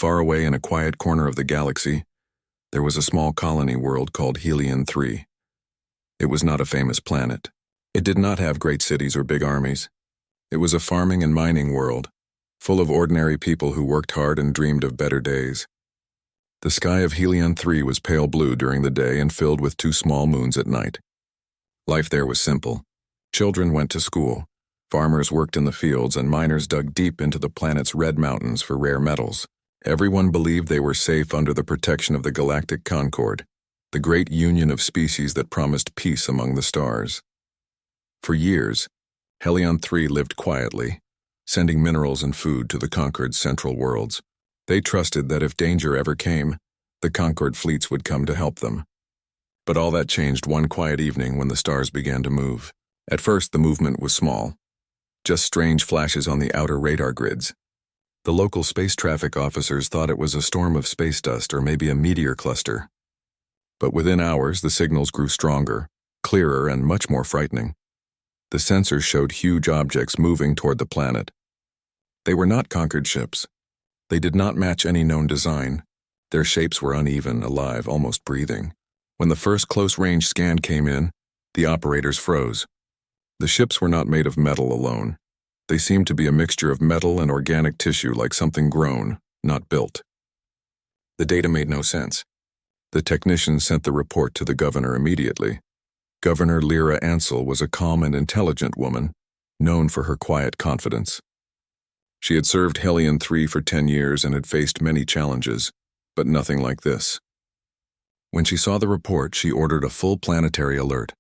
Far away in a quiet corner of the galaxy, there was a small colony world called Helion 3. It was not a famous planet. It did not have great cities or big armies. It was a farming and mining world, full of ordinary people who worked hard and dreamed of better days. The sky of Helion 3 was pale blue during the day and filled with 2 small moons at night. Life there was simple. Children went to school, farmers worked in the fields, and miners dug deep into the planet's red mountains for rare metals. Everyone believed they were safe under the protection of the Galactic Concord, the great union of species that promised peace among the stars. For years, Helion 3 lived quietly, sending minerals and food to the Concord's central worlds. They trusted that if danger ever came, the Concord fleets would come to help them. But all that changed one quiet evening when the stars began to move. At first, the movement was small, just strange flashes on the outer radar grids. The local space traffic officers thought it was a storm of space dust or maybe a meteor cluster. But within hours, the signals grew stronger, clearer, and much more frightening. The sensors showed huge objects moving toward the planet. They were not Concord ships. They did not match any known design. Their shapes were uneven, alive, almost breathing. When the first close-range scan came in, the operators froze. The ships were not made of metal alone. They seemed to be a mixture of metal and organic tissue, like something grown, not built. The data made no sense. The technicians sent the report to the governor immediately. Governor Lyra Ansel was a calm and intelligent woman, known for her quiet confidence. She had served Helion 3 for 10 years and had faced many challenges, but nothing like this. When she saw the report, she ordered a full planetary alert.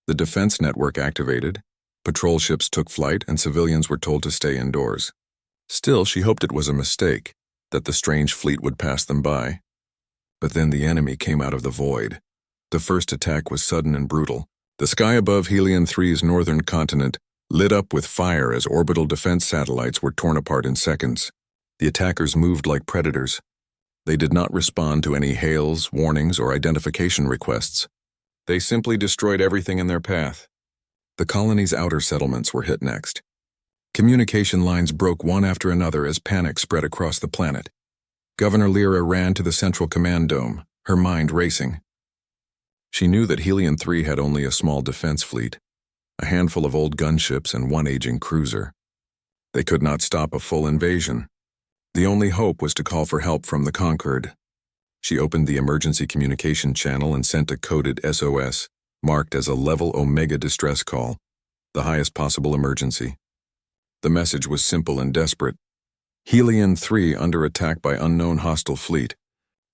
The defense network activated, patrol ships took flight, and civilians were told to stay indoors. Still, she hoped it was a mistake, that the strange fleet would pass them by. But then the enemy came out of the void. The first attack was sudden and brutal. The sky above Helion 3's northern continent lit up with fire as orbital defense satellites were torn apart in seconds. The attackers moved like predators. They did not respond to any hails, warnings, or identification requests. They simply destroyed everything in their path. The colony's outer settlements were hit next. Communication lines broke one after another as panic spread across the planet. Governor Lyra ran to the central command dome, her mind racing. She knew that Helion 3 had only a small defense fleet, a handful of old gunships and one aging cruiser. They could not stop a full invasion. The only hope was to call for help from the Concord. She opened the emergency communication channel and sent a coded SOS, marked as a level Omega distress call, the highest possible emergency. The message was simple and desperate. Helion 3 under attack by unknown hostile fleet.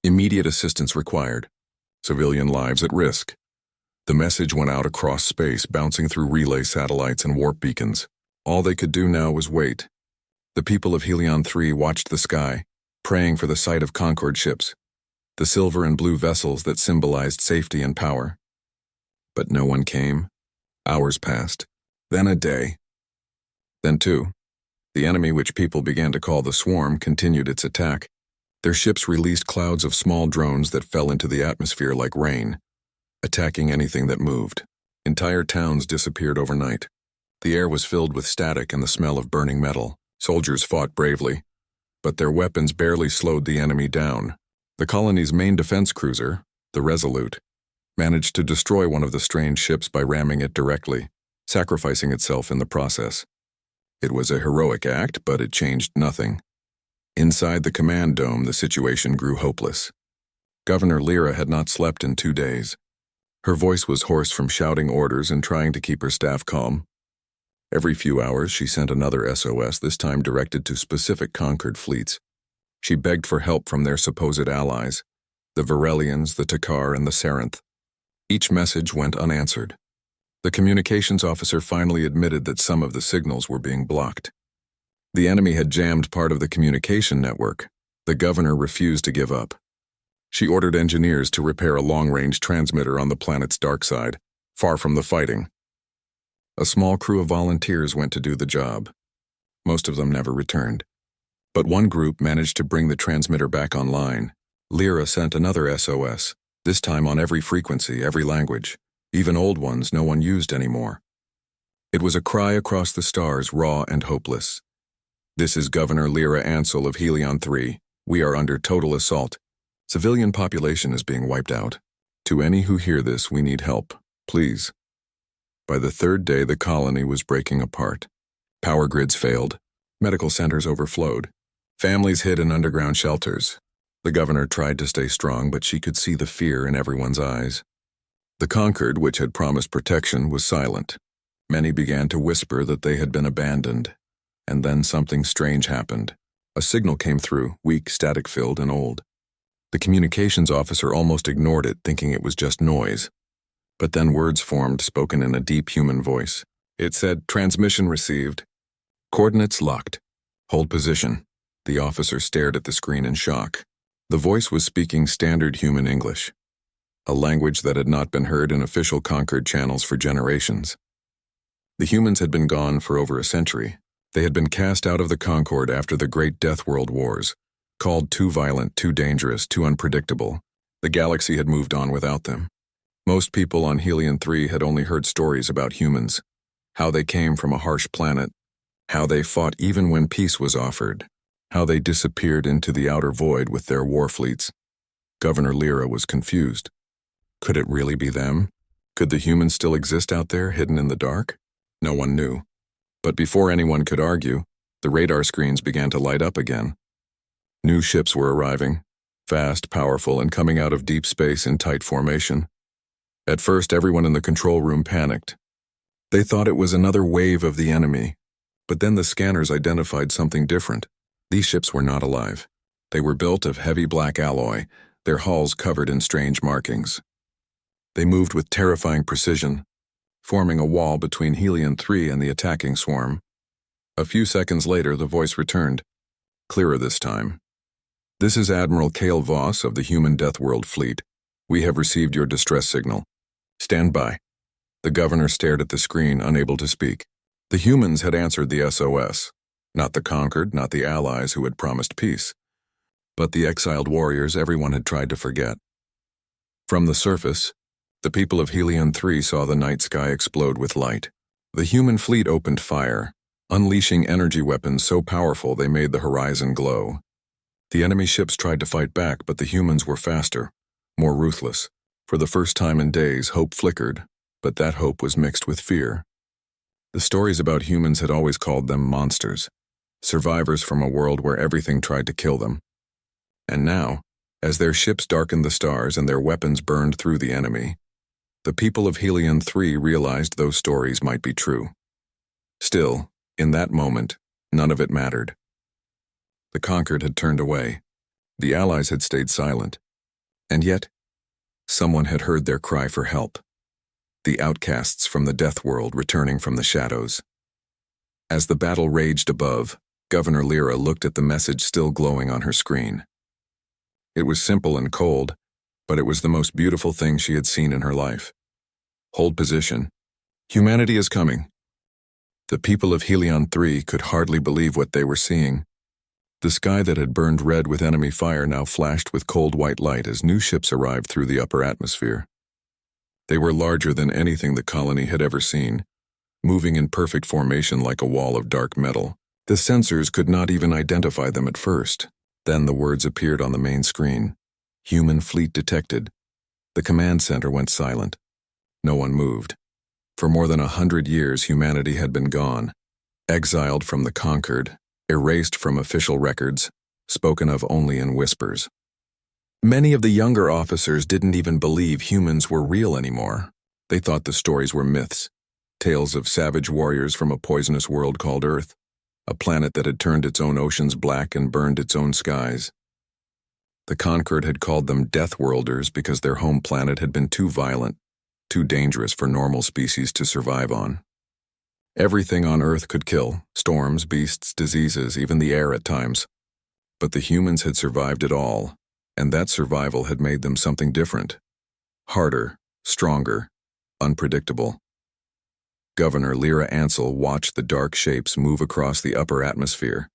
Immediate assistance required. Civilian lives at risk. The message went out across space, bouncing through relay satellites and warp beacons. All they could do now was wait. The people of Helion 3 watched the sky, praying for the sight of Concord ships, the silver and blue vessels that symbolized safety and power. But no one came. Hours passed, then a day, then 2. The enemy, which people began to call the Swarm, continued its attack. Their ships released clouds of small drones that fell into the atmosphere like rain, attacking anything that moved. Entire towns disappeared overnight. The air was filled with static and the smell of burning metal. Soldiers fought bravely, but their weapons barely slowed the enemy down. The colony's main defense cruiser, the Resolute, managed to destroy one of the strange ships by ramming it directly, sacrificing itself in the process. It was a heroic act, but it changed nothing. Inside the command dome, the situation grew hopeless. Governor Lyra had not slept in 2 days. Her voice was hoarse from shouting orders and trying to keep her staff calm. Every few hours, she sent another SOS, this time directed to specific Concord fleets. She begged for help from their supposed allies, the Varelians, the Takar, and the Saranth. Each message went unanswered. The communications officer finally admitted that some of the signals were being blocked. The enemy had jammed part of the communication network. The governor refused to give up. She ordered engineers to repair a long-range transmitter on the planet's dark side, far from the fighting. A small crew of volunteers went to do the job. Most of them never returned. But one group managed to bring the transmitter back online. Lyra sent another SOS, this time on every frequency, every language, even old ones no one used anymore. It was a cry across the stars, raw and hopeless. "This is Governor Lyra Ansel of Helion 3. We are under total assault. Civilian population is being wiped out. To any who hear this, we need help. Please. By the third day, the colony was breaking apart. Power grids failed. Medical centers overflowed. Families hid in underground shelters. The governor tried to stay strong, but she could see the fear in everyone's eyes. The Conquered, which had promised protection, was silent. Many began to whisper that they had been abandoned. And then something strange happened. A signal came through, weak, static-filled, and old. The communications officer almost ignored it, thinking it was just noise. But then words formed, spoken in a deep human voice. It said, "Transmission received. Coordinates locked. Hold position." The officer stared at the screen in shock. The voice was speaking standard human English, a language that had not been heard in official Conquered channels for generations. The humans had been gone for over a century. They had been cast out of the Concord after the great Deathworld wars, called too violent, too dangerous, too unpredictable. The galaxy had moved on without them. Most people on Helion 3 had only heard stories about humans, how they came from a harsh planet, how they fought even when peace was offered, how they disappeared into the outer void with their war fleets. Governor Lyra was confused. Could it really be them? Could the humans still exist out there, hidden in the dark? No one knew. But before anyone could argue, the radar screens began to light up again. New ships were arriving, fast, powerful, and coming out of deep space in tight formation. At first, everyone in the control room panicked. They thought it was another wave of the enemy. But then the scanners identified something different. These ships were not alive. They were built of heavy black alloy, their hulls covered in strange markings. They moved with terrifying precision, forming a wall between Helion 3 and the attacking swarm. A few seconds later, the voice returned, clearer this time. "This is Admiral Cale Voss of the Human Deathworld Fleet. We have received your distress signal. Stand by." The governor stared at the screen, unable to speak. The humans had answered the SOS. Not the Conquered, not the allies who had promised peace, but the exiled warriors everyone had tried to forget. From the surface, the people of Helion 3 saw the night sky explode with light. The human fleet opened fire, unleashing energy weapons so powerful they made the horizon glow. The enemy ships tried to fight back, but the humans were faster, more ruthless. For the first time in days, hope flickered, but that hope was mixed with fear. The stories about humans had always called them monsters, survivors from a world where everything tried to kill them. And now, as their ships darkened the stars and their weapons burned through the enemy, the people of Helion 3 realized those stories might be true. Still, in that moment, none of it mattered. The Conquered had turned away. The allies had stayed silent. And yet, someone had heard their cry for help. The outcasts from the Deathworld returning from the shadows. As the battle raged above, Governor Lyra looked at the message still glowing on her screen. It was simple and cold, but it was the most beautiful thing she had seen in her life. Hold position. Humanity is coming. The people of Helion 3 could hardly believe what they were seeing. The sky that had burned red with enemy fire now flashed with cold white light as new ships arrived through the upper atmosphere. They were larger than anything the colony had ever seen, moving in perfect formation like a wall of dark metal. The sensors could not even identify them at first. Then the words appeared on the main screen. Human fleet detected. The command center went silent. No one moved. For more than 100 years, humanity had been gone, exiled from the Conquered, erased from official records, spoken of only in whispers. Many of the younger officers didn't even believe humans were real anymore. They thought the stories were myths, tales of savage warriors from a poisonous world called Earth, a planet that had turned its own oceans black and burned its own skies. The Conquered had called them deathworlders because their home planet had been too violent, too dangerous for normal species to survive on. Everything on Earth could kill, storms, beasts, diseases, even the air at times. But the humans had survived it all, and that survival had made them something different. Harder, stronger, unpredictable. Governor Lyra Ansel watched the dark shapes move across the upper atmosphere.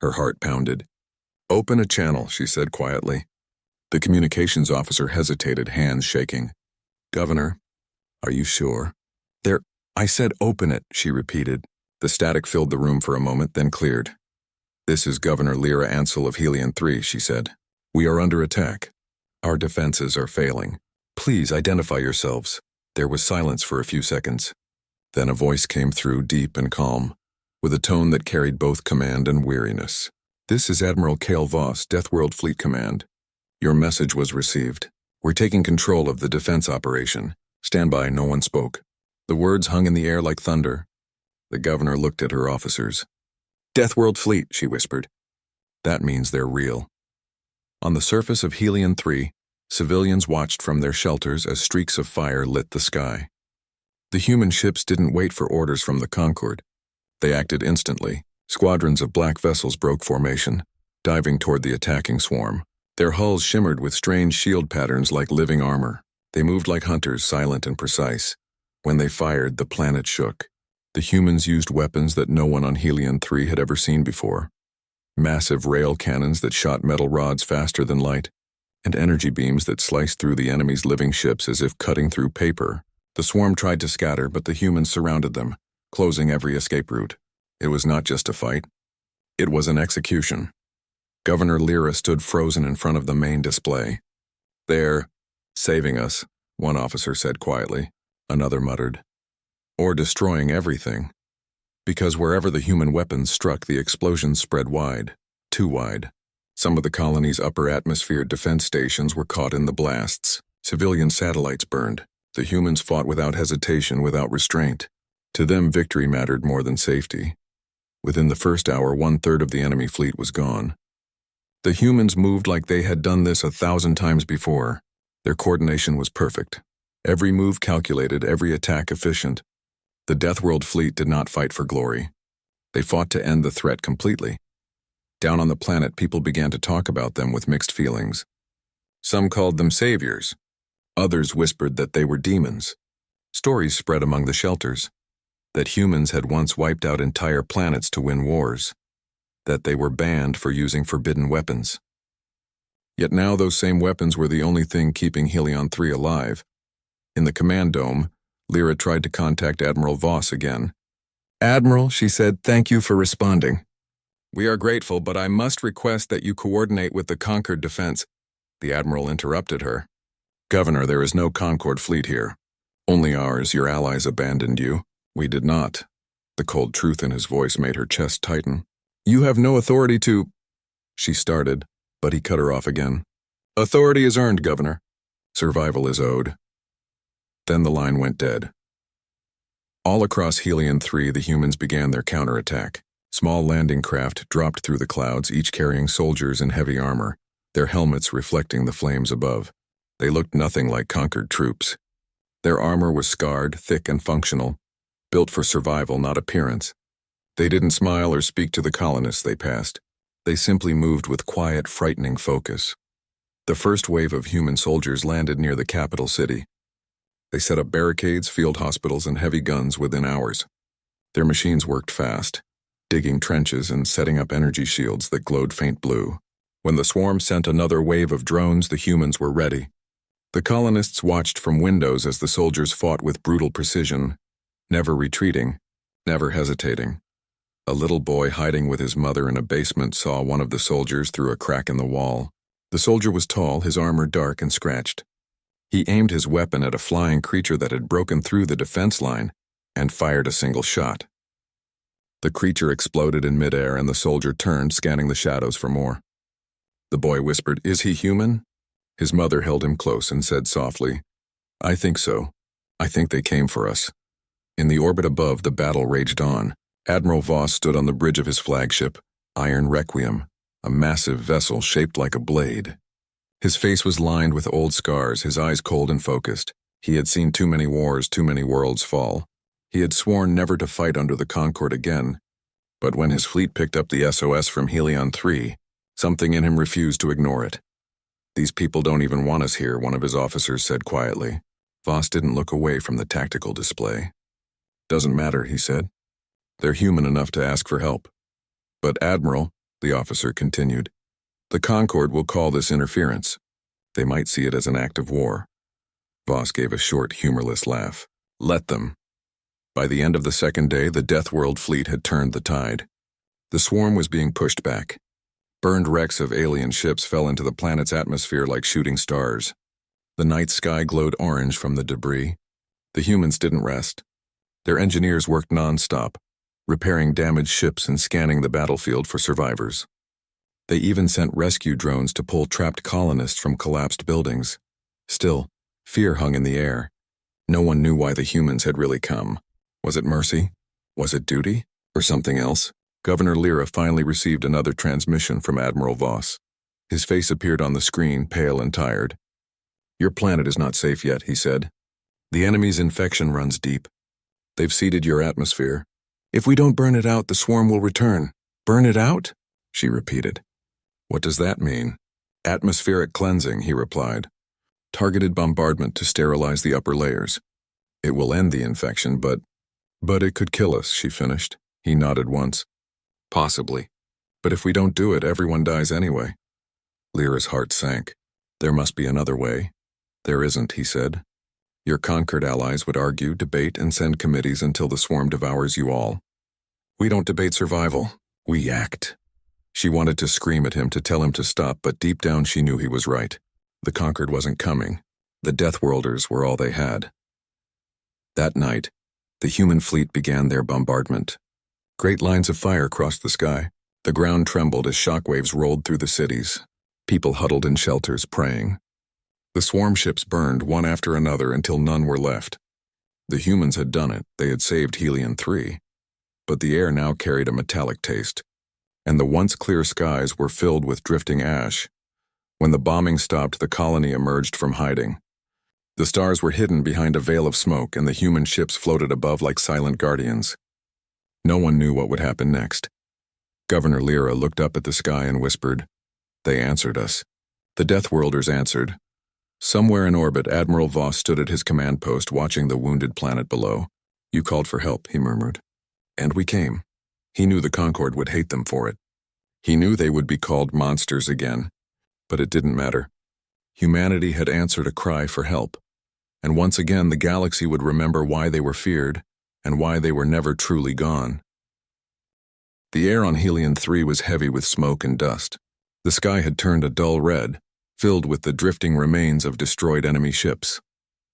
Her heart pounded. "Open a channel," she said quietly. The communications officer hesitated, hands shaking. "Governor, are you sure?" I said open it," she repeated. The static filled the room for a moment, then cleared. "This is Governor Lyra Ansel of Helion 3, she said. "We are under attack. Our defenses are failing. Please identify yourselves." There was silence for a few seconds. Then a voice came through, deep and calm, with a tone that carried both command and weariness. "This is Admiral Cale Voss, Deathworld Fleet Command. Your message was received. We're taking control of the defense operation. Stand by." No one spoke. The words hung in the air like thunder. The governor looked at her officers. "Deathworld Fleet," she whispered. "That means they're real." On the surface of Helion 3, civilians watched from their shelters as streaks of fire lit the sky. The human ships didn't wait for orders from the Concord. They acted instantly. Squadrons of black vessels broke formation, diving toward the attacking swarm. Their hulls shimmered with strange shield patterns like living armor. They moved like hunters, silent and precise. When they fired, the planet shook. The humans used weapons that no one on Helion 3 had ever seen before. Massive rail cannons that shot metal rods faster than light, and energy beams that sliced through the enemy's living ships as if cutting through paper. The swarm tried to scatter, but the humans surrounded them, closing every escape route. It was not just a fight. It was an execution. Governor Lyra stood frozen in front of the main display. "They're saving us," one officer said quietly. Another muttered, "Or destroying everything." Because wherever the human weapons struck, the explosions spread wide, too wide. Some of the colony's upper atmosphere defense stations were caught in the blasts. Civilian satellites burned. The humans fought without hesitation, without restraint. To them, victory mattered more than safety. Within the first hour, 1/3 of the enemy fleet was gone. The humans moved like they had done this 1,000 times before. Their coordination was perfect. Every move calculated, every attack efficient. The Deathworld fleet did not fight for glory. They fought to end the threat completely. Down on the planet, people began to talk about them with mixed feelings. Some called them saviors. Others whispered that they were demons. Stories spread among the shelters. That humans had once wiped out entire planets to win wars. That they were banned for using forbidden weapons. Yet now those same weapons were the only thing keeping Helion 3 alive. In the command dome, Lyra tried to contact Admiral Voss again. "Admiral," she said, "thank you for responding." "We are grateful, but I must request that you coordinate with the Concord defense." The Admiral interrupted her. "Governor, there is no Concord fleet here. Only ours. Your allies abandoned you. We did not." The cold truth in his voice made her chest tighten. "You have no authority to—" She started, but he cut her off again. "Authority is earned, Governor. Survival is owed." Then the line went dead. All across Helion 3, the humans began their counterattack. Small landing craft dropped through the clouds, each carrying soldiers in heavy armor, their helmets reflecting the flames above. They looked nothing like conquered troops. Their armor was scarred, thick and functional, built for survival, not appearance. They didn't smile or speak to the colonists they passed. They simply moved with quiet, frightening focus. The first wave of human soldiers landed near the capital city. They set up barricades, field hospitals, and heavy guns within hours. Their machines worked fast, digging trenches and setting up energy shields that glowed faint blue. When the swarm sent another wave of drones, the humans were ready. The colonists watched from windows as the soldiers fought with brutal precision, never retreating, never hesitating. A little boy hiding with his mother in a basement saw one of the soldiers through a crack in the wall. The soldier was tall, his armor dark and scratched. He aimed his weapon at a flying creature that had broken through the defense line and fired a single shot. The creature exploded in midair and the soldier turned, scanning the shadows for more. The boy whispered, "Is he human?" His mother held him close and said softly, "I think so. I think they came for us." In the orbit above, the battle raged on. Admiral Voss stood on the bridge of his flagship, Iron Requiem, a massive vessel shaped like a blade. His face was lined with old scars, his eyes cold and focused. He had seen too many wars, too many worlds fall. He had sworn never to fight under the Concord again. But when his fleet picked up the SOS from Helion 3, something in him refused to ignore it. "These people don't even want us here," one of his officers said quietly. Voss didn't look away from the tactical display. "Doesn't matter," he said. "They're human enough to ask for help." "But Admiral," the officer continued, "the Concord will call this interference. They might see it as an act of war." Voss gave a short, humorless laugh. "Let them." By the end of the second day, the Deathworld fleet had turned the tide. The swarm was being pushed back. Burned wrecks of alien ships fell into the planet's atmosphere like shooting stars. The night sky glowed orange from the debris. The humans didn't rest. Their engineers worked non-stop, repairing damaged ships and scanning the battlefield for survivors. They even sent rescue drones to pull trapped colonists from collapsed buildings. Still, fear hung in the air. No one knew why the humans had really come. Was it mercy? Was it duty? Or something else? Governor Lyra finally received another transmission from Admiral Voss. His face appeared on the screen, pale and tired. "Your planet is not safe yet," he said. "The enemy's infection runs deep. They've seeded your atmosphere. If we don't burn it out, the swarm will return." "Burn it out?" she repeated. "What does that mean?" "Atmospheric cleansing," he replied. "Targeted bombardment to sterilize the upper layers. It will end the infection, but it could kill us," she finished. He nodded once. "Possibly. But if we don't do it, everyone dies anyway." Lyra's heart sank. "There must be another way." "There isn't," he said. "Your conquered allies would argue, debate, and send committees until the swarm devours you all. We don't debate survival. We act." She wanted to scream at him to tell him to stop, but deep down she knew he was right. The conquered wasn't coming. The Deathworlders were all they had. That night, the human fleet began their bombardment. Great lines of fire crossed the sky. The ground trembled as shockwaves rolled through the cities. People huddled in shelters, praying. The swarm ships burned one after another until none were left. The humans had done it. They had saved Helion 3. But the air now carried a metallic taste, and the once clear skies were filled with drifting ash. When the bombing stopped, the colony emerged from hiding. The stars were hidden behind a veil of smoke, and the human ships floated above like silent guardians. No one knew what would happen next. Governor Lyra looked up at the sky and whispered, "They answered us." The Deathworlders answered. Somewhere in orbit, Admiral Voss stood at his command post watching the wounded planet below. "You called for help," he murmured. "And we came." He knew the Concord would hate them for it. He knew they would be called monsters again. But it didn't matter. Humanity had answered a cry for help. And once again the galaxy would remember why they were feared and why they were never truly gone. The air on Helion 3 was heavy with smoke and dust. The sky had turned a dull red, filled with the drifting remains of destroyed enemy ships.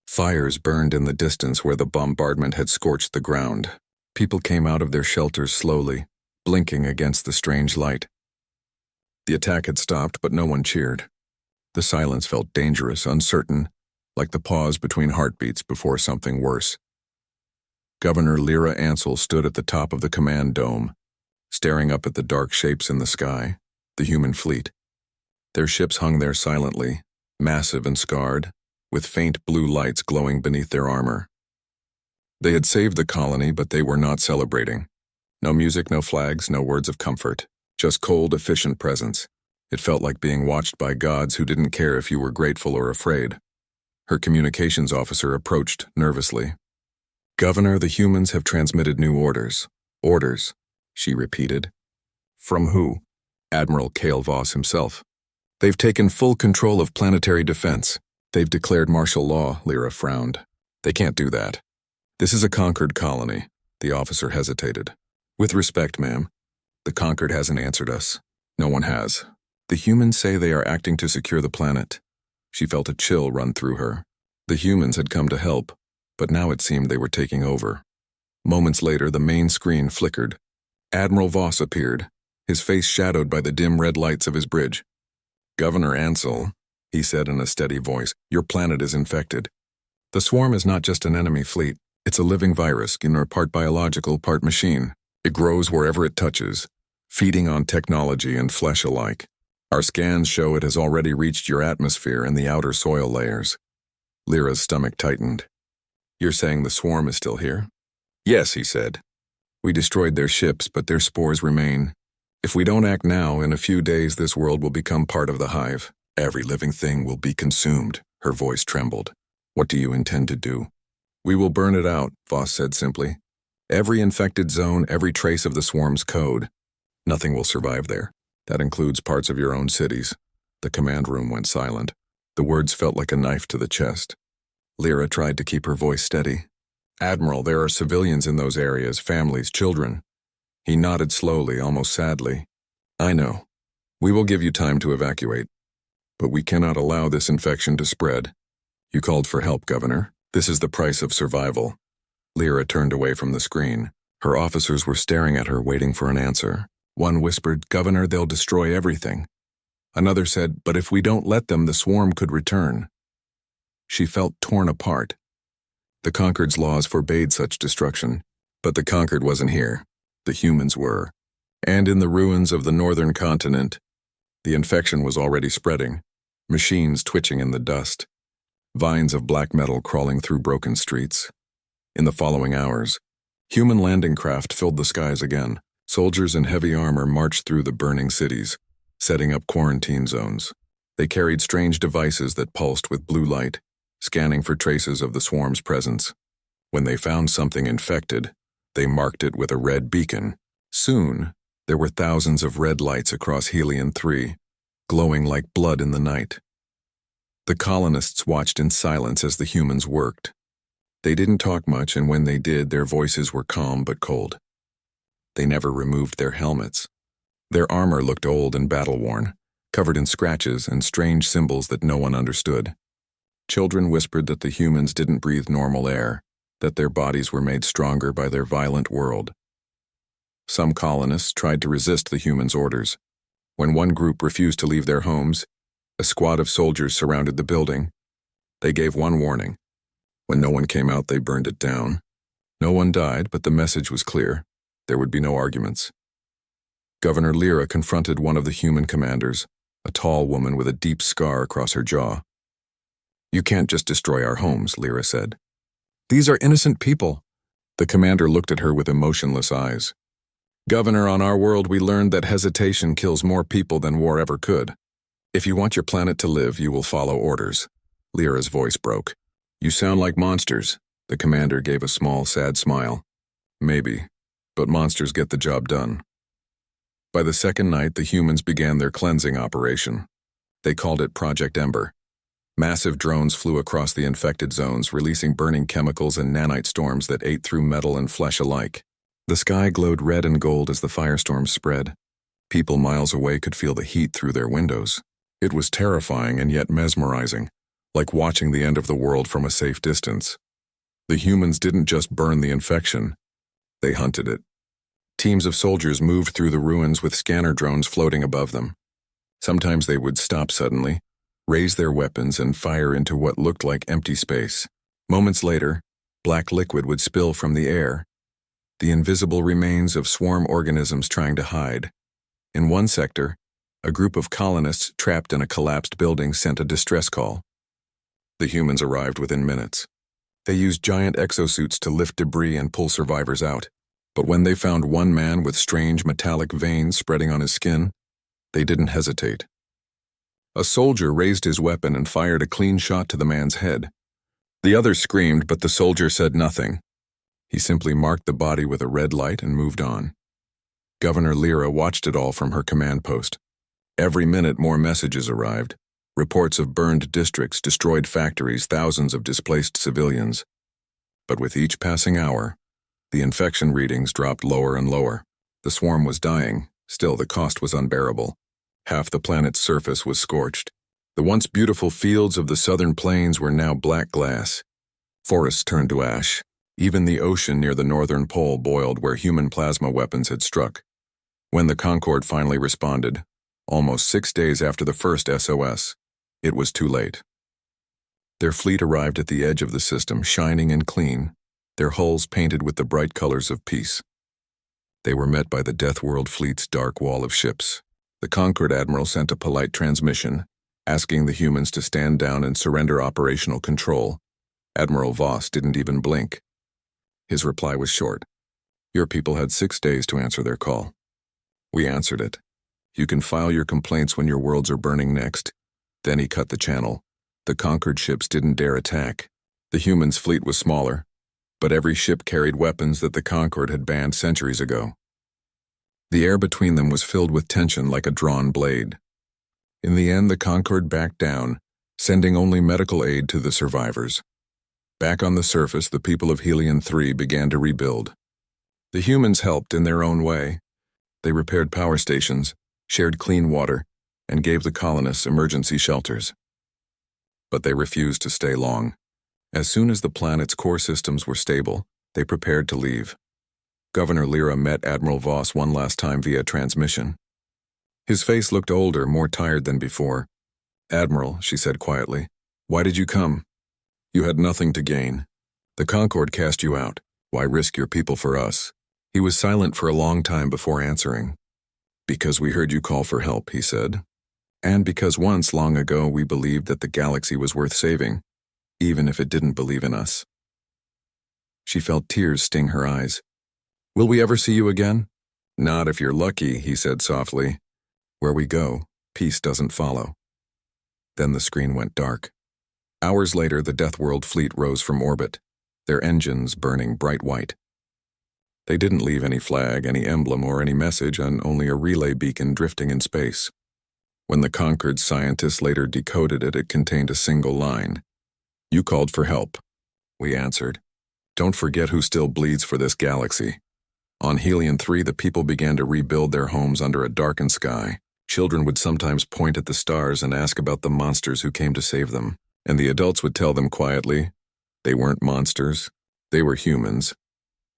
Fires burned in the distance where the bombardment had scorched the ground. People came out of their shelters slowly, blinking against the strange light. The attack had stopped, but no one cheered. The silence felt dangerous, uncertain, like the pause between heartbeats before something worse. Governor Lyra Ansel stood at the top of the command dome, staring up at the dark shapes in the sky, the human fleet. Their ships hung there silently, massive and scarred, with faint blue lights glowing beneath their armor. They had saved the colony, but they were not celebrating. No music, no flags, no words of comfort, just cold, efficient presence. It felt like being watched by gods who didn't care if you were grateful or afraid. Her communications officer approached nervously. "Governor, the humans have transmitted new orders." "Orders," she repeated. "From who?" "Admiral Cale Voss himself. They've taken full control of planetary defense. They've declared martial law," Lyra frowned. "They can't do that. This is a conquered colony." The officer hesitated. "With respect, ma'am, the conquered hasn't answered us. No one has. The humans say they are acting to secure the planet." She felt a chill run through her. The humans had come to help, but now it seemed they were taking over. Moments later, the main screen flickered. Admiral Voss appeared, his face shadowed by the dim red lights of his bridge. "Governor Ansel," he said in a steady voice, "your planet is infected. The swarm is not just an enemy fleet. It's a living virus, part biological, part machine. It grows wherever it touches, feeding on technology and flesh alike. Our scans show it has already reached your atmosphere and the outer soil layers." Lyra's stomach tightened. "You're saying the swarm is still here?" "Yes," he said. "We destroyed their ships, but their spores remain. If we don't act now, in a few days this world will become part of the hive. Every living thing will be consumed." Her voice trembled. "What do you intend to do?" "We will burn it out," Voss said simply. "Every infected zone, every trace of the swarm's code. Nothing will survive there. That includes parts of your own cities." The command room went silent. The words felt like a knife to the chest. Lyra tried to keep her voice steady. "Admiral, there are civilians in those areas, families, children." He nodded slowly, almost sadly. I know. We will give you time to evacuate. But we cannot allow this infection to spread. You called for help, Governor. This is the price of survival. Lyra turned away from the screen. Her officers were staring at her, waiting for an answer. One whispered, Governor, they'll destroy everything. Another said, but if we don't let them, the swarm could return. She felt torn apart. The Concord's laws forbade such destruction, but the Concord wasn't here. The humans were. And in the ruins of the northern continent, the infection was already spreading, machines twitching in the dust, vines of black metal crawling through broken streets. In the following hours, human landing craft filled the skies again. Soldiers in heavy armor marched through the burning cities, setting up quarantine zones. They carried strange devices that pulsed with blue light, scanning for traces of the swarm's presence. When they found something infected, they marked it with a red beacon. Soon, there were thousands of red lights across Helion 3, glowing like blood in the night. The colonists watched in silence as the humans worked. They didn't talk much, and when they did, their voices were calm but cold. They never removed their helmets. Their armor looked old and battle-worn, covered in scratches and strange symbols that no one understood. Children whispered that the humans didn't breathe normal air, that their bodies were made stronger by their violent world. Some colonists tried to resist the humans' orders. When one group refused to leave their homes, a squad of soldiers surrounded the building. They gave one warning. When no one came out, they burned it down. No one died, but the message was clear. There would be no arguments. Governor Lyra confronted one of the human commanders, a tall woman with a deep scar across her jaw. You can't just destroy our homes, Lyra said. These are innocent people. The commander looked at her with emotionless eyes. Governor, on our world we learned that hesitation kills more people than war ever could. If you want your planet to live, you will follow orders. Lyra's voice broke. You sound like monsters. The commander gave a small, sad smile. Maybe, but monsters get the job done. By the second night, the humans began their cleansing operation. They called it Project Ember. Massive drones flew across the infected zones, releasing burning chemicals and nanite storms that ate through metal and flesh alike. The sky glowed red and gold as the firestorms spread. People miles away could feel the heat through their windows. It was terrifying and yet mesmerizing, like watching the end of the world from a safe distance. The humans didn't just burn the infection, they hunted it. Teams of soldiers moved through the ruins with scanner drones floating above them. Sometimes they would stop suddenly, raise their weapons and fire into what looked like empty space. Moments later, black liquid would spill from the air, the invisible remains of swarm organisms trying to hide. In one sector, a group of colonists trapped in a collapsed building sent a distress call. The humans arrived within minutes. They used giant exosuits to lift debris and pull survivors out. But when they found one man with strange metallic veins spreading on his skin, they didn't hesitate. A soldier raised his weapon and fired a clean shot to the man's head. The others screamed, but the soldier said nothing. He simply marked the body with a red light and moved on. Governor Lyra watched it all from her command post. Every minute more messages arrived. Reports of burned districts, destroyed factories, thousands of displaced civilians. But with each passing hour, the infection readings dropped lower and lower. The swarm was dying, still the cost was unbearable. Half the planet's surface was scorched. The once beautiful fields of the southern plains were now black glass. Forests turned to ash. Even the ocean near the northern pole boiled where human plasma weapons had struck. When the Concorde finally responded, almost 6 days after the first SOS, it was too late. Their fleet arrived at the edge of the system, shining and clean, their hulls painted with the bright colors of peace. They were met by the Deathworld fleet's dark wall of ships. The Concorde admiral sent a polite transmission, asking the humans to stand down and surrender operational control. Admiral Voss didn't even blink. His reply was short. Your people had 6 days to answer their call. We answered it. You can file your complaints when your worlds are burning next. Then he cut the channel. The Concorde ships didn't dare attack. The humans' fleet was smaller, but every ship carried weapons that the Concorde had banned centuries ago. The air between them was filled with tension like a drawn blade. In the end, the Concorde backed down, sending only medical aid to the survivors. Back on the surface, the people of Helion 3 began to rebuild. The humans helped in their own way. They repaired power stations, shared clean water, and gave the colonists emergency shelters. But they refused to stay long. As soon as the planet's core systems were stable, they prepared to leave. Governor Lyra met Admiral Voss one last time via transmission. His face looked older, more tired than before. "Admiral," she said quietly, "why did you come? You had nothing to gain. The Concord cast you out. Why risk your people for us?" He was silent for a long time before answering. "Because we heard you call for help," he said. "And because once, long ago, we believed that the galaxy was worth saving, even if it didn't believe in us." She felt tears sting her eyes. "Will we ever see you again?" "Not if you're lucky," he said softly. "Where we go, peace doesn't follow." Then the screen went dark. Hours later, the Deathworld fleet rose from orbit, their engines burning bright white. They didn't leave any flag, any emblem, or any message, and only a relay beacon drifting in space. When the Concord scientists later decoded it, it contained a single line. "You called for help. We answered. Don't forget who still bleeds for this galaxy." On Helion 3, the people began to rebuild their homes under a darkened sky. Children would sometimes point at the stars and ask about the monsters who came to save them, and the adults would tell them quietly, they weren't monsters, they were humans.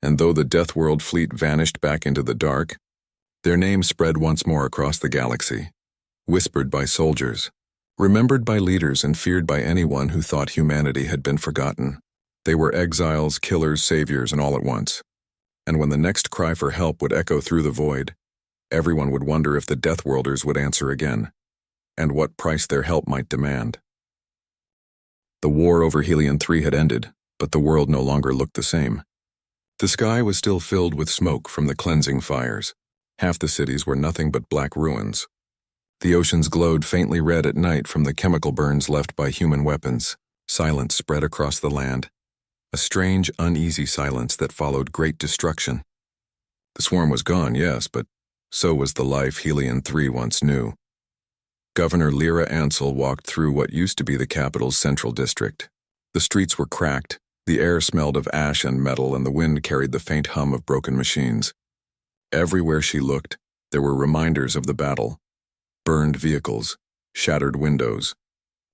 And though the Deathworld fleet vanished back into the dark, their name spread once more across the galaxy, whispered by soldiers, remembered by leaders, and feared by anyone who thought humanity had been forgotten. They were exiles, killers, saviors, and all at once. And when the next cry for help would echo through the void, everyone would wonder if the Deathworlders would answer again, and what price their help might demand. The war over Helion 3 had ended, but the world no longer looked the same. The sky was still filled with smoke from the cleansing fires. Half the cities were nothing but black ruins. The oceans glowed faintly red at night from the chemical burns left by human weapons. Silence spread across the land, a strange, uneasy silence that followed great destruction. The swarm was gone, yes, but so was the life Helion 3 once knew. Governor Lyra Ansel walked through what used to be the capital's central district. The streets were cracked, the air smelled of ash and metal, and the wind carried the faint hum of broken machines. Everywhere she looked, there were reminders of the battle. Burned vehicles, shattered windows,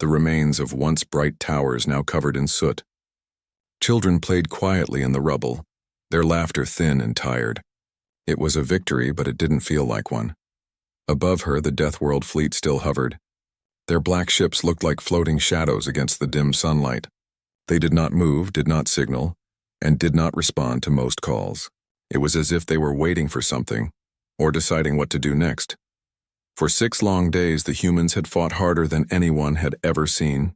the remains of once bright towers now covered in soot. Children played quietly in the rubble, their laughter thin and tired. It was a victory, but it didn't feel like one. Above her, the Deathworld fleet still hovered. Their black ships looked like floating shadows against the dim sunlight. They did not move, did not signal, and did not respond to most calls. It was as if they were waiting for something, or deciding what to do next. For 6 long days, the humans had fought harder than anyone had ever seen.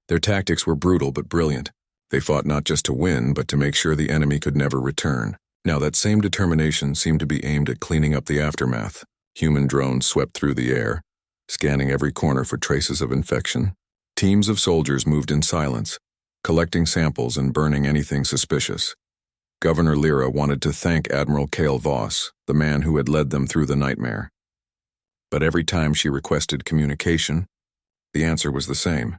Their tactics were brutal but brilliant. They fought not just to win, but to make sure the enemy could never return. Now that same determination seemed to be aimed at cleaning up the aftermath. Human drones swept through the air, scanning every corner for traces of infection. Teams of soldiers moved in silence, collecting samples and burning anything suspicious. Governor Lyra wanted to thank Admiral Cale Voss, the man who had led them through the nightmare. But every time she requested communication, the answer was the same.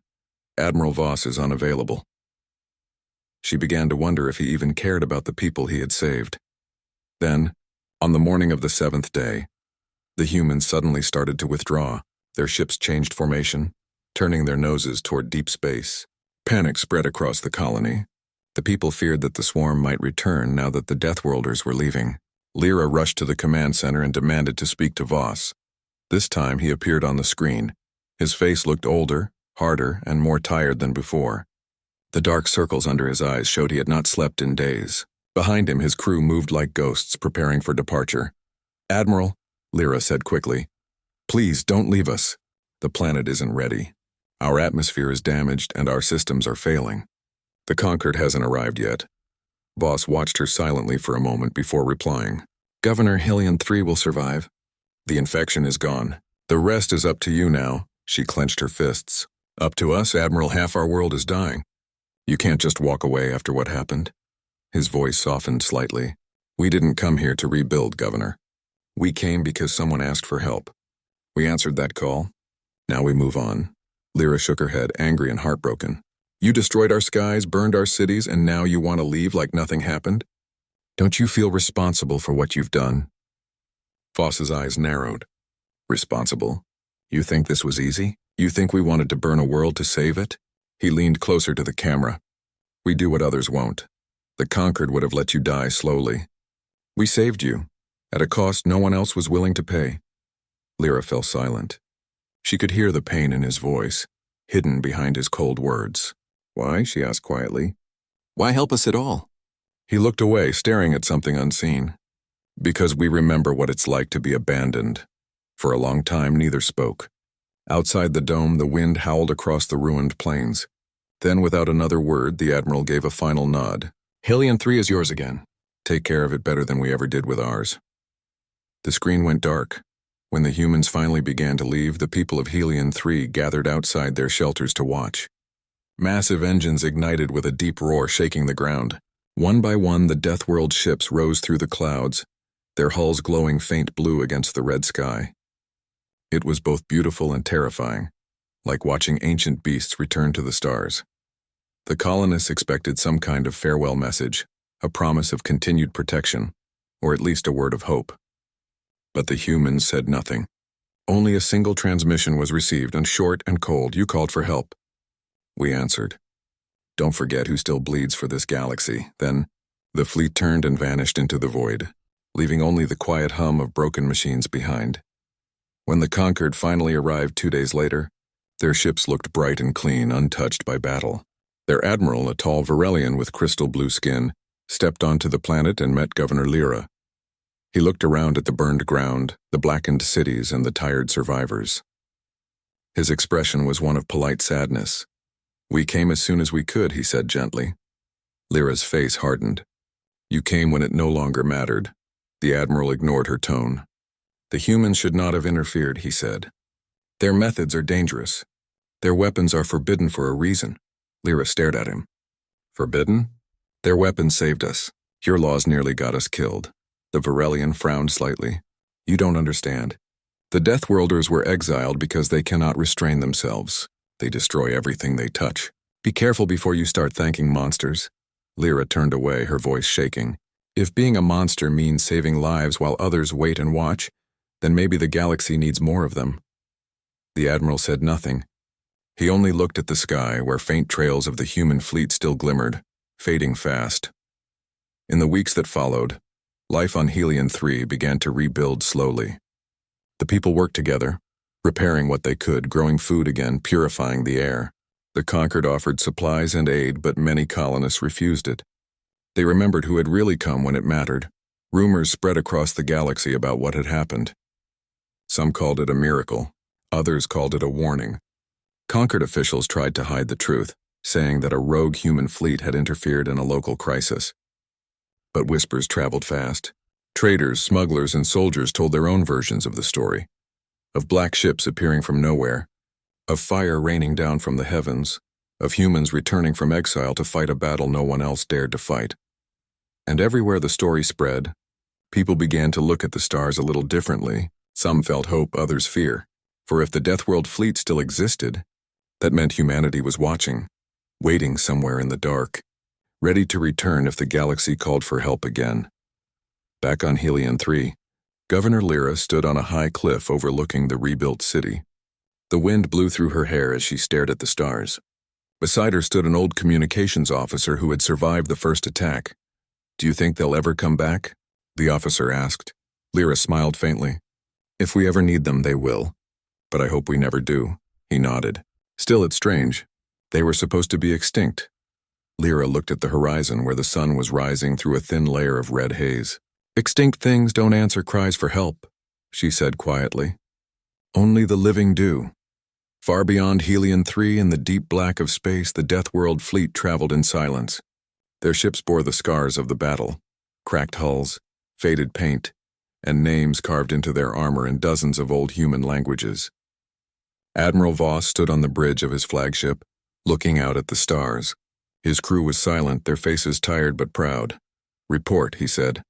Admiral Voss is unavailable. She began to wonder if he even cared about the people he had saved. Then, on the morning of the 7th day, the humans suddenly started to withdraw. Their ships changed formation, turning their noses toward deep space. Panic spread across the colony. The people feared that the swarm might return now that the Deathworlders were leaving. Lyra rushed to the command center and demanded to speak to Voss. This time he appeared on the screen. His face looked older, harder, and more tired than before. The dark circles under his eyes showed he had not slept in days. Behind him, his crew moved like ghosts, preparing for departure. "Admiral," Lyra said quickly, "please don't leave us. The planet isn't ready. Our atmosphere is damaged and our systems are failing." "The Concord hasn't arrived yet." Voss watched her silently for a moment before replying. "Governor Helion 3 will survive. The infection is gone. The rest is up to you now." She clenched her fists. "Up to us, Admiral? Half our world is dying. You can't just walk away after what happened." His voice softened slightly. "We didn't come here to rebuild, Governor. We came because someone asked for help. We answered that call. Now we move on." Lyra shook her head, angry and heartbroken. "You destroyed our skies, burned our cities, and now you want to leave like nothing happened?" Don't you feel responsible for what you've done? Voss's eyes narrowed. Responsible? You think this was easy? You think we wanted to burn a world to save it? He leaned closer to the camera. We do what others won't. The conquered would have let you die slowly. We saved you, at a cost no one else was willing to pay. Lyra fell silent. She could hear the pain in his voice, hidden behind his cold words. Why? She asked quietly. Why help us at all? He looked away, staring at something unseen. Because we remember what it's like to be abandoned. For a long time, neither spoke. Outside the dome, the wind howled across the ruined plains. Then, without another word, the Admiral gave a final nod. Helion 3 is yours again. Take care of it better than we ever did with ours. The screen went dark. When the humans finally began to leave, the people of Helion 3 gathered outside their shelters to watch. Massive engines ignited with a deep roar, shaking the ground. One by one, the Deathworld ships rose through the clouds, their hulls glowing faint blue against the red sky. It was both beautiful and terrifying, like watching ancient beasts return to the stars. The colonists expected some kind of farewell message, a promise of continued protection, or at least a word of hope. But the humans said nothing. Only a single transmission was received, and short and cold. You called for help. We answered. Don't forget who still bleeds for this galaxy. Then, the fleet turned and vanished into the void, leaving only the quiet hum of broken machines behind. When the conquered finally arrived 2 days later, their ships looked bright and clean, untouched by battle. Their admiral, a tall Varelian with crystal blue skin, stepped onto the planet and met Governor Lyra. He looked around at the burned ground, the blackened cities, and the tired survivors. His expression was one of polite sadness. We came as soon as we could, he said gently. Lyra's face hardened. You came when it no longer mattered. The Admiral ignored her tone. The humans should not have interfered, he said. Their methods are dangerous. Their weapons are forbidden for a reason. Lyra stared at him. Forbidden? Their weapons saved us. Your laws nearly got us killed. The Varelian frowned slightly. You don't understand. The Deathworlders were exiled because they cannot restrain themselves. They destroy everything they touch. Be careful before you start thanking monsters. Lyra turned away, her voice shaking. If being a monster means saving lives while others wait and watch, then maybe the galaxy needs more of them. The Admiral said nothing. He only looked at the sky, where faint trails of the human fleet still glimmered, fading fast. In the weeks that followed, life on Helion 3 began to rebuild slowly. The people worked together, repairing what they could, growing food again, purifying the air. The conquered offered supplies and aid, but many colonists refused it. They remembered who had really come when it mattered. Rumors spread across the galaxy about what had happened. Some called it a miracle. Others called it a warning. Conquered officials tried to hide the truth, saying that a rogue human fleet had interfered in a local crisis. But whispers traveled fast. Traders, smugglers, and soldiers told their own versions of the story. Of black ships appearing from nowhere, of fire raining down from the heavens, of humans returning from exile to fight a battle no one else dared to fight. And everywhere the story spread, people began to look at the stars a little differently. Some felt hope, others fear. For if the Deathworld fleet still existed, that meant humanity was watching, waiting somewhere in the dark, ready to return if the galaxy called for help again. Back on Helion 3, Governor Lyra stood on a high cliff overlooking the rebuilt city. The wind blew through her hair as she stared at the stars. Beside her stood an old communications officer who had survived the first attack. Do you think they'll ever come back? The officer asked. Lyra smiled faintly. If we ever need them, they will. But I hope we never do. He nodded. Still, it's strange. They were supposed to be extinct. Lyra looked at the horizon where the sun was rising through a thin layer of red haze. Extinct things don't answer cries for help, she said quietly. Only the living do. Far beyond Helion 3 in the deep black of space, the Deathworld fleet traveled in silence. Their ships bore the scars of the battle, cracked hulls, faded paint, and names carved into their armor in dozens of old human languages. Admiral Voss stood on the bridge of his flagship, looking out at the stars. His crew was silent, their faces tired but proud. Report, he said.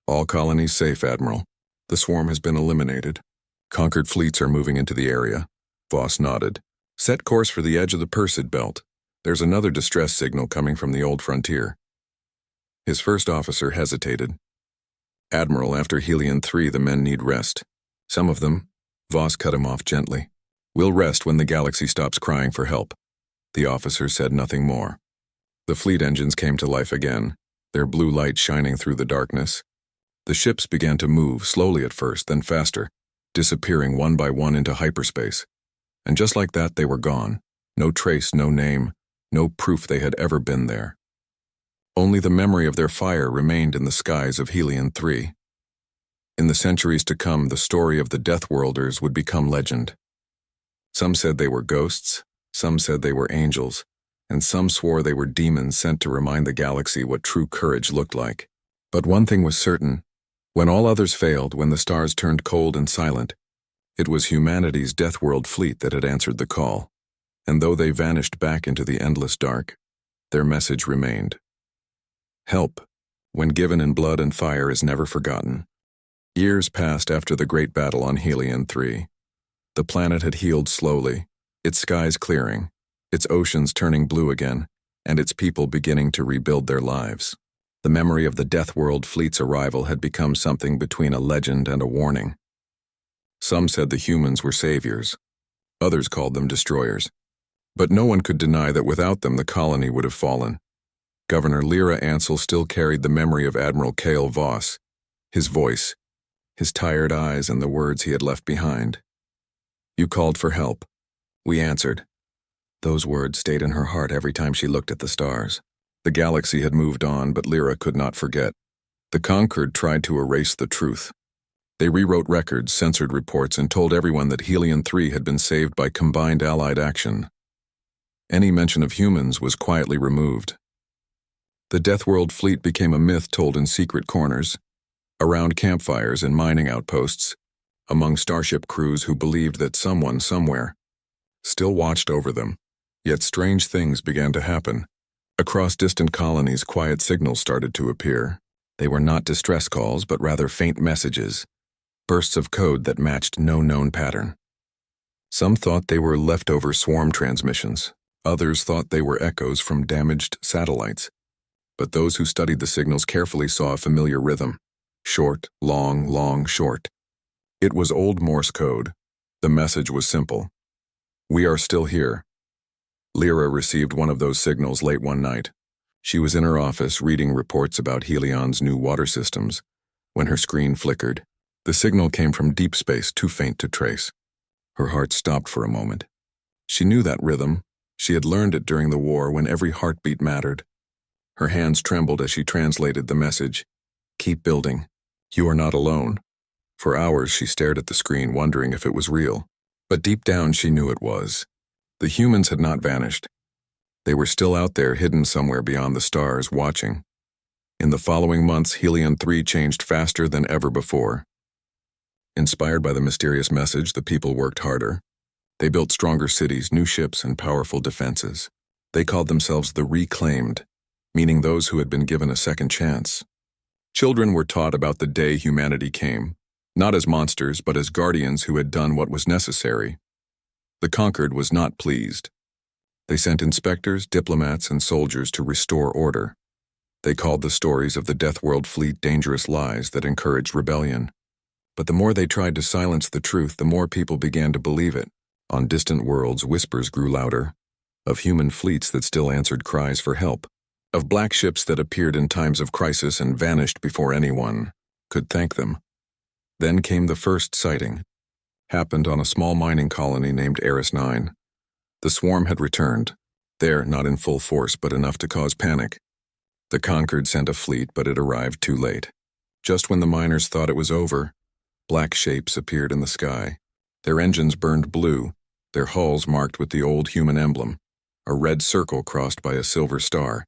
All colonies safe, Admiral. The swarm has been eliminated. Conquered fleets are moving into the area. Voss nodded. Set course for the edge of the Persid Belt. There's another distress signal coming from the old frontier. His first officer hesitated. "Admiral, after Helion 3, the men need rest. Some of them," Voss cut him off gently. "Will rest when the galaxy stops crying for help." The officer said nothing more. The fleet engines came to life again, their blue light shining through the darkness. The ships began to move, slowly at first, then faster, disappearing one by one into hyperspace. And just like that, they were gone. No trace, no name, no proof they had ever been there. Only the memory of their fire remained in the skies of Helion 3. In the centuries to come, the story of the Deathworlders would become legend. Some said they were ghosts, some said they were angels, and some swore they were demons sent to remind the galaxy what true courage looked like. But one thing was certain: when all others failed, when the stars turned cold and silent, it was humanity's Deathworld fleet that had answered the call. And though they vanished back into the endless dark, their message remained. Help, when given in blood and fire, is never forgotten. Years passed after the great battle on Helion 3. The planet had healed slowly, its skies clearing, its oceans turning blue again, and its people beginning to rebuild their lives. The memory of the Deathworld fleet's arrival had become something between a legend and a warning. Some said the humans were saviors. Others called them destroyers. But no one could deny that without them the colony would have fallen. Governor Lyra Ansel still carried the memory of Admiral Cale Voss, his voice, his tired eyes, and the words he had left behind. "You called for help. We answered." Those words stayed in her heart every time she looked at the stars. The galaxy had moved on, but Lyra could not forget. The conquered tried to erase the truth. They rewrote records, censored reports, and told everyone that Helion 3 had been saved by combined Allied action. Any mention of humans was quietly removed. The Deathworld fleet became a myth told in secret corners, around campfires and mining outposts, among starship crews who believed that someone somewhere still watched over them. Yet strange things began to happen. Across distant colonies, quiet signals started to appear. They were not distress calls, but rather faint messages, bursts of code that matched no known pattern. Some thought they were leftover swarm transmissions. Others thought they were echoes from damaged satellites. But those who studied the signals carefully saw a familiar rhythm. Short, long, long, short. It was old Morse code. The message was simple: "We are still here." Lyra received one of those signals late one night. She was in her office reading reports about Helion's new water systems when her screen flickered. The signal came from deep space, too faint to trace. Her heart stopped for a moment. She knew that rhythm. She had learned it during the war when every heartbeat mattered. Her hands trembled as she translated the message. "Keep building. You are not alone." For hours she stared at the screen, wondering if it was real. But deep down she knew it was. The humans had not vanished. They were still out there, hidden somewhere beyond the stars, watching. In the following months, Helion 3 changed faster than ever before. Inspired by the mysterious message, the people worked harder. They built stronger cities, new ships, and powerful defenses. They called themselves the Reclaimed, meaning those who had been given a second chance. Children were taught about the day humanity came, not as monsters, but as guardians who had done what was necessary. The conquered was not pleased. They sent inspectors, diplomats, and soldiers to restore order. They called the stories of the Deathworld fleet dangerous lies that encouraged rebellion. But the more they tried to silence the truth, the more people began to believe it. On distant worlds, whispers grew louder, of human fleets that still answered cries for help, of black ships that appeared in times of crisis and vanished before anyone could thank them. Then came the first sighting. Happened on a small mining colony named Eris 9. The swarm had returned, there not in full force but enough to cause panic. The conquered sent a fleet, but it arrived too late. Just when the miners thought it was over, black shapes appeared in the sky. Their engines burned blue, their hulls marked with the old human emblem, a red circle crossed by a silver star.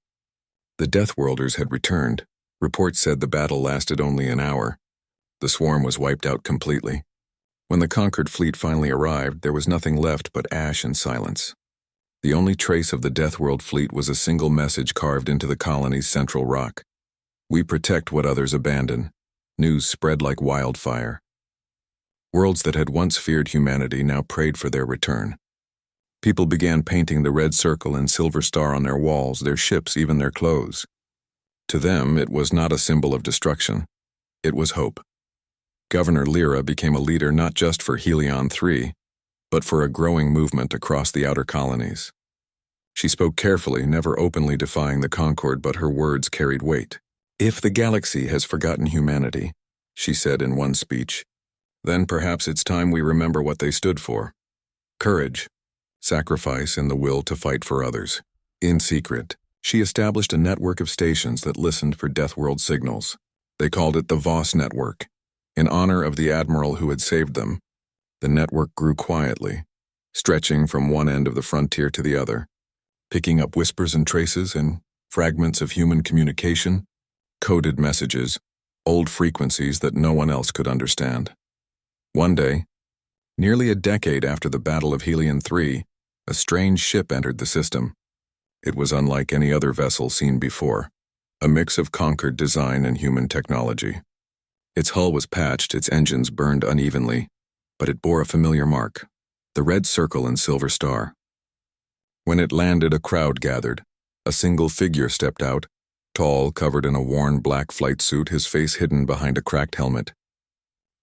The Deathworlders had returned. Reports said the battle lasted only an hour. The swarm was wiped out completely. When the conquered fleet finally arrived, there was nothing left but ash and silence. The only trace of the Deathworld fleet was a single message carved into the colony's central rock. "We protect what others abandon." News spread like wildfire. Worlds that had once feared humanity now prayed for their return. People began painting the red circle and silver star on their walls, their ships, even their clothes. To them, it was not a symbol of destruction. It was hope. Governor Lyra became a leader not just for Helion 3, but for a growing movement across the outer colonies. She spoke carefully, never openly defying the Concord, but her words carried weight. "If the galaxy has forgotten humanity," she said in one speech, "then perhaps it's time we remember what they stood for. Courage, sacrifice, and the will to fight for others." In secret, she established a network of stations that listened for Deathworld signals. They called it the Voss Network. In honor of the admiral who had saved them, the network grew quietly, stretching from one end of the frontier to the other, picking up whispers and traces and fragments of human communication, coded messages, old frequencies that no one else could understand. One day, nearly a decade after the Battle of Helion 3, a strange ship entered the system. It was unlike any other vessel seen before, a mix of conquered design and human technology. Its hull was patched, its engines burned unevenly, but it bore a familiar mark, the red circle and silver star. When it landed, a crowd gathered. A single figure stepped out, tall, covered in a worn black flight suit, his face hidden behind a cracked helmet.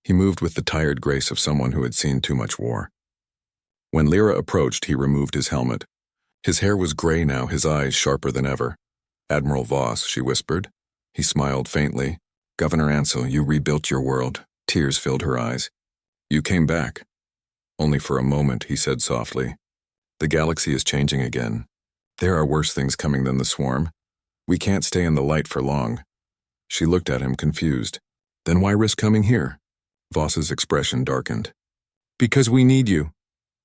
He moved with the tired grace of someone who had seen too much war. When Lyra approached, he removed his helmet. His hair was gray now, his eyes sharper than ever. "Admiral Voss," she whispered. He smiled faintly. "Governor Ansel, you rebuilt your world." Tears filled her eyes. "You came back." "Only for a moment," he said softly. "The galaxy is changing again. There are worse things coming than the swarm. We can't stay in the light for long." She looked at him, confused. "Then why risk coming here?" Voss's expression darkened. "Because we need you."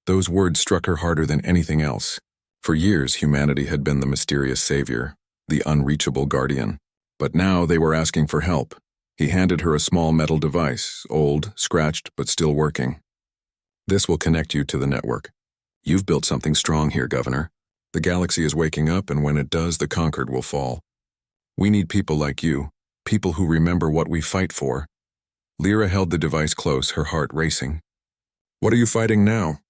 Those words struck her harder than anything else. For years, humanity had been the mysterious savior, the unreachable guardian. But now they were asking for help. He handed her a small metal device, old, scratched, but still working. "This will connect you to the network. You've built something strong here, Governor. The galaxy is waking up, and when it does, the conquered will fall. We need people like you, people who remember what we fight for." Lyra held the device close, her heart racing. "What are you fighting now?"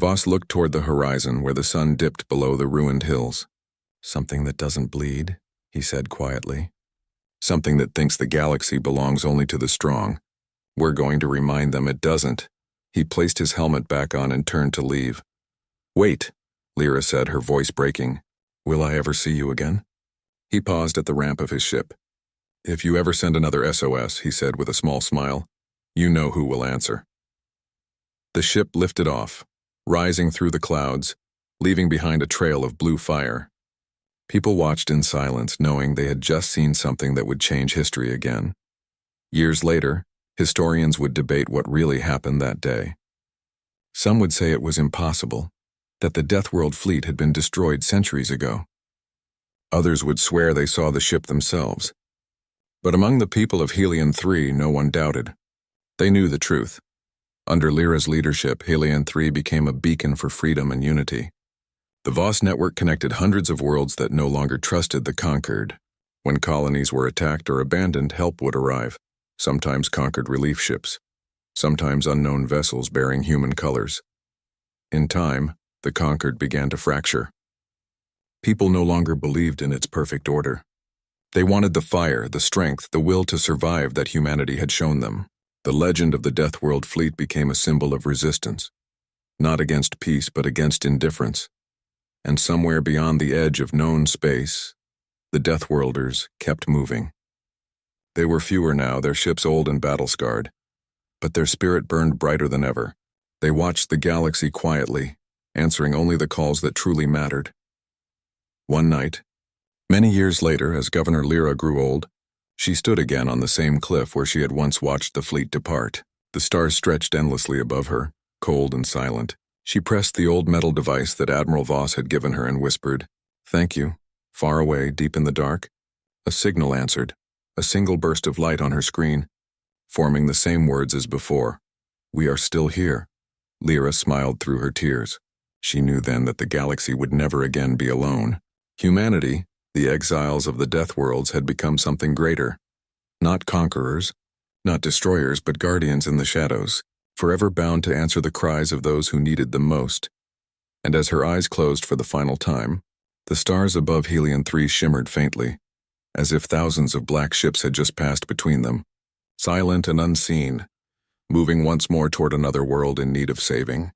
Voss looked toward the horizon where the sun dipped below the ruined hills. "Something that doesn't bleed," he said quietly. "Something that thinks the galaxy belongs only to the strong. We're going to remind them it doesn't." He placed his helmet back on and turned to leave. "Wait," Lyra said, her voice breaking. "Will I ever see you again?" He paused at the ramp of his ship. "If you ever send another SOS," he said with a small smile, "you know who will answer." The ship lifted off, rising through the clouds, leaving behind a trail of blue fire. People watched in silence, knowing they had just seen something that would change history again. Years later, historians would debate what really happened that day. Some would say it was impossible, that the Deathworld fleet had been destroyed centuries ago. Others would swear they saw the ship themselves. But among the people of Helion 3, no one doubted. They knew the truth. Under Lyra's leadership, Helion 3 became a beacon for freedom and unity. The Voss network connected hundreds of worlds that no longer trusted the conquered. When colonies were attacked or abandoned, help would arrive, sometimes conquered relief ships, sometimes unknown vessels bearing human colors. In time, the conquered began to fracture. People no longer believed in its perfect order. They wanted the fire, the strength, the will to survive that humanity had shown them. The legend of the Deathworld fleet became a symbol of resistance, not against peace but against indifference. And somewhere beyond the edge of known space, the Deathworlders kept moving. They were fewer now, their ships old and battle-scarred, but their spirit burned brighter than ever. They watched the galaxy quietly, answering only the calls that truly mattered. One night, many years later, as Governor Lyra grew old, she stood again on the same cliff where she had once watched the fleet depart. The stars stretched endlessly above her, cold and silent. She pressed the old metal device that Admiral Voss had given her and whispered, "Thank you." Far away, deep in the dark, a signal answered, a single burst of light on her screen, forming the same words as before. "We are still here." Lyra smiled through her tears. She knew then that the galaxy would never again be alone. Humanity, the exiles of the Deathworlds, had become something greater. Not conquerors, not destroyers, but guardians in the shadows, forever bound to answer the cries of those who needed them most. And as her eyes closed for the final time, the stars above Helion 3 shimmered faintly, as if thousands of black ships had just passed between them, silent and unseen, moving once more toward another world in need of saving.